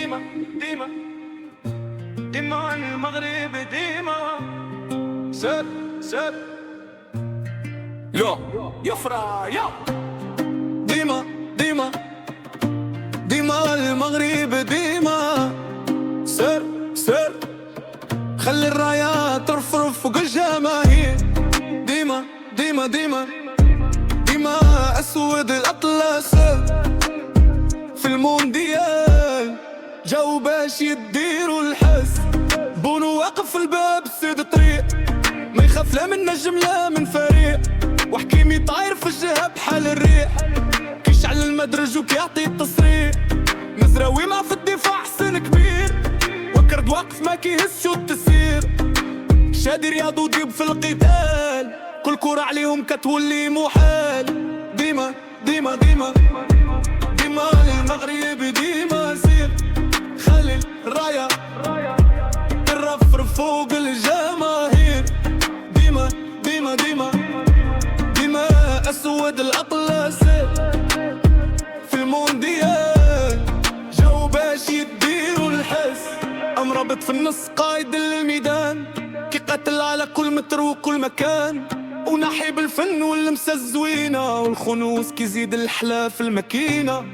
ديما ديما ديما المغرب ديما سر سر يا فرايا ديما ديما ديما المغرب ديما سر سر خلي الرايات ترفرف فوق الجماهير ديما ديما ديما ديما اسود الاطلس في المونديال جاو باش يديروا الحس بونو واقف في الباب سيد الطريق ما يخاف لا من نجم لا من فريق وحكيمي طاير في الجهه بحال الريح كيشعل المدرج وكيعطي التصريح مزراوي ما في الدفاع حسن كبير وكرد واقف ما كيهزش التسيير شادي رياض وديب في القتال كل كرة عليهم كتولي محال ديما ديما ديما ديما المغرب ديما سير خلي الراية ترفرف فوق الجماهير ديما ديما ديما ديما اسود الاطلس في المونديال جو باش يديروا الحس امربط في النص قايد الميدان كي قتل على كل متر وكل مكان ونحي بالفن واللمسة الزوينة والخنوس كيزيد الحلا في الماكينة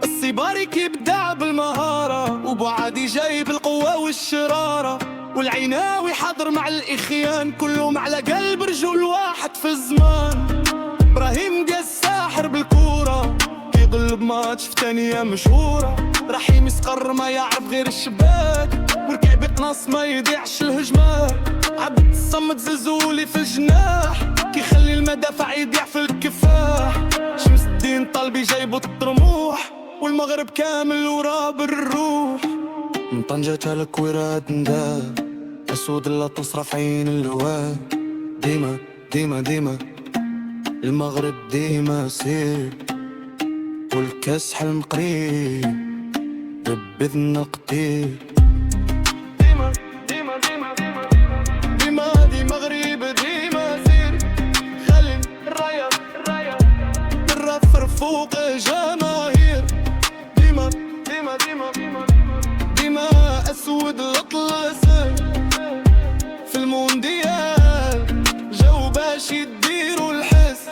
الصباري كيبدع بالمهارة وبعادي جاي بالقوة والشرارة والعيناوي حاضر مع الإخيان كلهم على قلب رجل واحد في الزمان إبراهيم قا الساحر بالكورة كيغلب ماتش في تانية مشهورة رحيم يسقر ما يعرف غير الشباك وركيب قناص ما يضيعش الهجمات عبد الصمد زلزولي في الجناح كيخلي المدافع يضيع في الكفاح شمس الدين طالبي جايبو الطموح والمغرب كامل وراه بالروح من طنجة الكويرات نداب اسود الاطلس رافعين اللواء ديما ديما ديما المغرب ديما سير والكاس حلم قريب ببذنا قدير ديما ديما ديما ديما ديما دي مغرب ديما سير خلي الراية ترفرف فوق جماهير ديما ديما ديما ديما اسود الاطلس في المونديال جو باش يديروا الحس